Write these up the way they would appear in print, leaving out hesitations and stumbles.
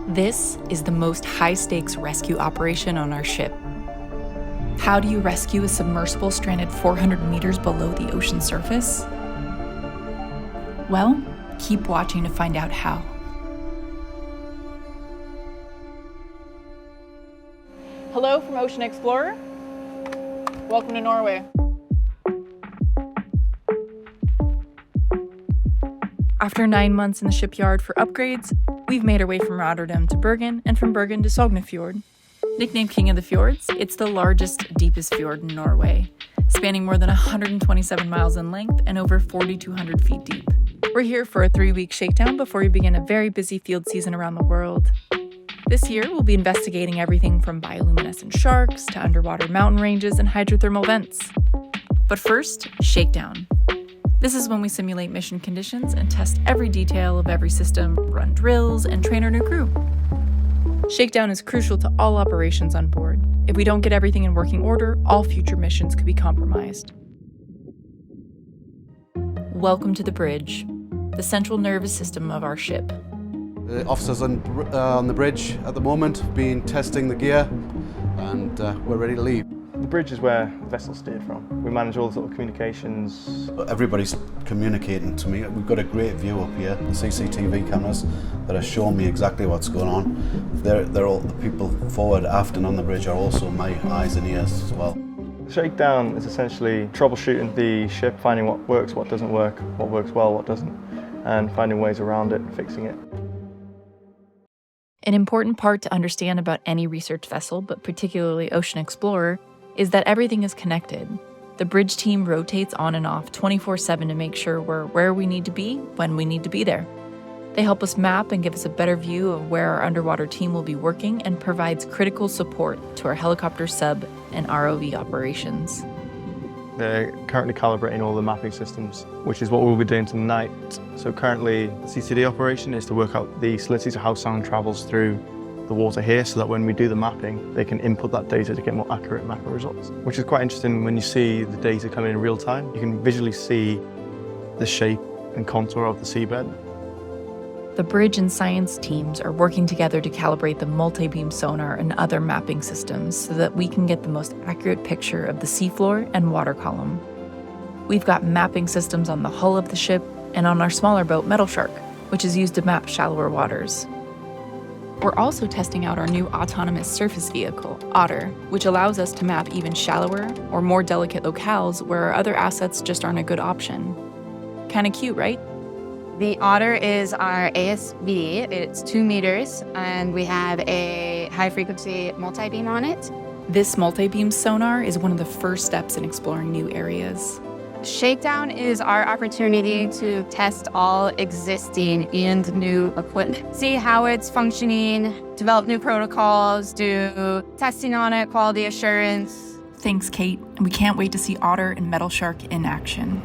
This is the most high-stakes rescue operation on our ship. How do you rescue a submersible stranded 400 meters below the ocean surface? Well, keep watching to find out how. Hello from OceanXplorer. Welcome to Norway. After 9 months in the shipyard for upgrades, we've made our way from Rotterdam to Bergen and from Bergen to Sognefjord. Nicknamed King of the Fjords, it's the largest, deepest fjord in Norway, spanning more than 127 miles in length and over 4,200 feet deep. We're here for a 3-week shakedown before we begin a very busy field season around the world. This year, we'll be investigating everything from bioluminescent sharks to underwater mountain ranges and hydrothermal vents. But first, shakedown. This is when we simulate mission conditions and test every detail of every system, run drills, and train our new crew. Shakedown is crucial to all operations on board. If we don't get everything in working order, all future missions could be compromised. Welcome to the bridge, the central nervous system of our ship. The officers on the bridge at the moment have been testing the gear, and we're ready to leave. The bridge is where the vessel's steered from. We manage all the sort of communications. Everybody's communicating to me. We've got a great view up here, the CCTV cameras that are showing me exactly what's going on. They're all the people forward, aft and on the bridge are also my eyes and ears as well. The shakedown is essentially troubleshooting the ship, finding what works, what doesn't work, what works well, what doesn't, and finding ways around it and fixing it. An important part to understand about any research vessel, but particularly OceanXplorer, is that everything is connected. The bridge team rotates on and off 24/7 to make sure we're where we need to be when we need to be there. They help us map and give us a better view of where our underwater team will be working and provides critical support to our helicopter, sub, and ROV operations. They're currently calibrating all the mapping systems, which is what we'll be doing tonight. So currently the CCD operation is to work out the salinity, so how sound travels through the water here, so that when we do the mapping, they can input that data to get more accurate mapping results. Which is quite interesting when you see the data come in real time. You can visually see the shape and contour of the seabed. The bridge and science teams are working together to calibrate the multi-beam sonar and other mapping systems so that we can get the most accurate picture of the seafloor and water column. We've got mapping systems on the hull of the ship and on our smaller boat, Metal Shark, which is used to map shallower waters. We're also testing out our new autonomous surface vehicle, Otter, which allows us to map even shallower or more delicate locales where our other assets just aren't a good option. Kinda cute, right? The Otter is our ASV. It's 2 meters, and we have a high-frequency multi-beam on it. This multi-beam sonar is one of the first steps in exploring new areas. Shakedown is our opportunity to test all existing and new equipment. See how it's functioning, develop new protocols, do testing on it, quality assurance. Thanks, Kate. And we can't wait to see Otter and Metal Shark in action.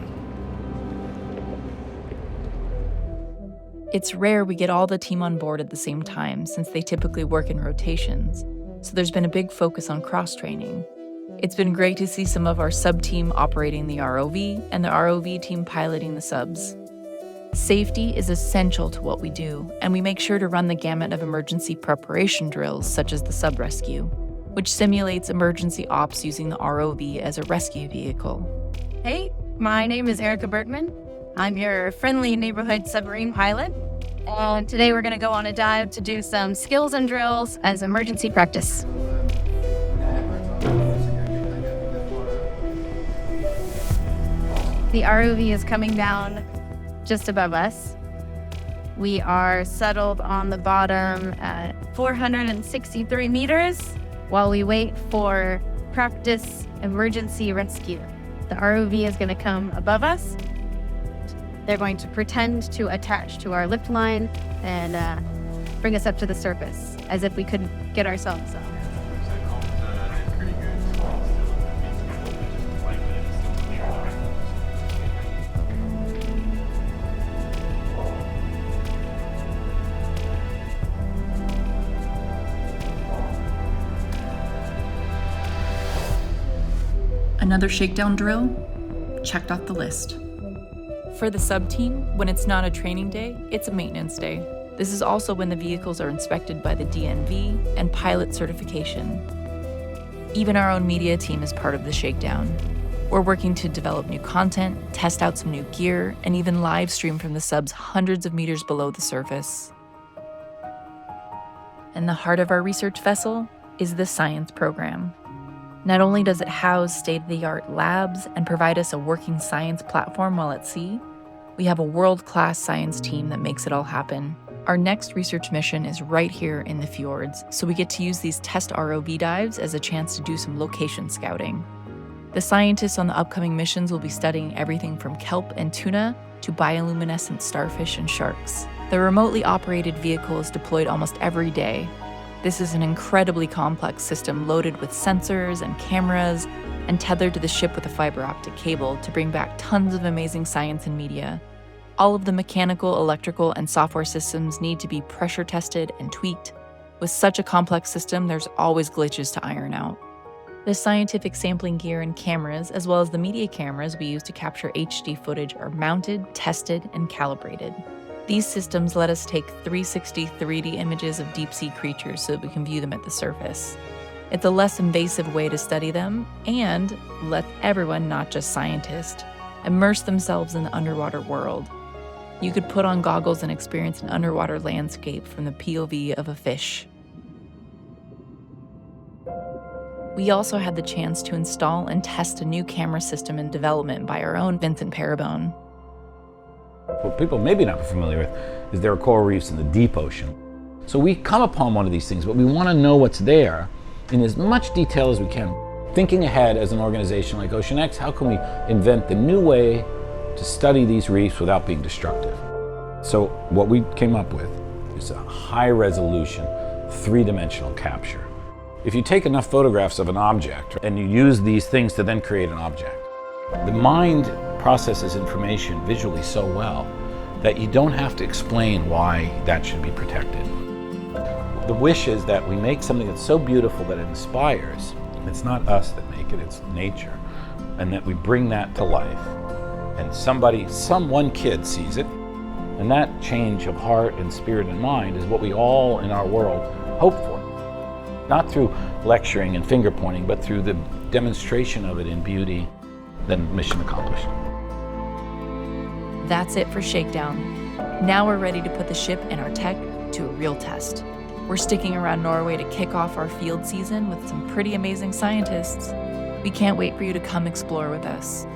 It's rare we get all the team on board at the same time, since they typically work in rotations. So there's been a big focus on cross-training. It's been great to see some of our sub-team operating the ROV and the ROV team piloting the subs. Safety is essential to what we do, and we make sure to run the gamut of emergency preparation drills such as the sub rescue, which simulates emergency ops using the ROV as a rescue vehicle. Hey, my name is Erica Bergman. I'm your friendly neighborhood submarine pilot, and today we're going to go on a dive to do some skills and drills as emergency practice. The ROV is coming down just above us. We are settled on the bottom at 463 meters while we wait for practice emergency rescue. The ROV is going to come above us. They're going to pretend to attach to our lift line and bring us up to the surface as if we couldn't get ourselves up. Another shakedown drill? Checked off the list. For the sub team, when it's not a training day, it's a maintenance day. This is also when the vehicles are inspected by the DNV and pilot certification. Even our own media team is part of the shakedown. We're working to develop new content, test out some new gear, and even live stream from the subs hundreds of meters below the surface. And the heart of our research vessel is the science program. Not only does it house state-of-the-art labs and provide us a working science platform while at sea, we have a world-class science team that makes it all happen. Our next research mission is right here in the fjords, so we get to use these test ROV dives as a chance to do some location scouting. The scientists on the upcoming missions will be studying everything from kelp and tuna to bioluminescent starfish and sharks. The remotely operated vehicle is deployed almost every day. This is an incredibly complex system loaded with sensors and cameras and tethered to the ship with a fiber optic cable to bring back tons of amazing science and media. All of the mechanical, electrical, and software systems need to be pressure tested and tweaked. With such a complex system, there's always glitches to iron out. The scientific sampling gear and cameras, as well as the media cameras we use to capture HD footage, are mounted, tested, and calibrated. These systems let us take 360 3D images of deep-sea creatures so that we can view them at the surface. It's a less invasive way to study them and let everyone, not just scientists, immerse themselves in the underwater world. You could put on goggles and experience an underwater landscape from the POV of a fish. We also had the chance to install and test a new camera system in development by our own Vincent Parabone. What people may be not familiar with is there are coral reefs in the deep ocean. So we come upon one of these things, but we want to know what's there in as much detail as we can. Thinking ahead as an organization like OceanX, how can we invent the new way to study these reefs without being destructive? So what we came up with is a high-resolution, three-dimensional capture. If you take enough photographs of an object and you use these things to then create an object, the mind processes information visually so well that you don't have to explain why that should be protected. The wish is that we make something that's so beautiful that it inspires. It's not us that make it, it's nature. And that we bring that to life. And one kid sees it, and that change of heart and spirit and mind is what we all in our world hope for. Not through lecturing and finger pointing, but through the demonstration of it in beauty, then mission accomplished. That's it for Shakedown. Now we're ready to put the ship and our tech to a real test. We're sticking around Norway to kick off our field season with some pretty amazing scientists. We can't wait for you to come explore with us.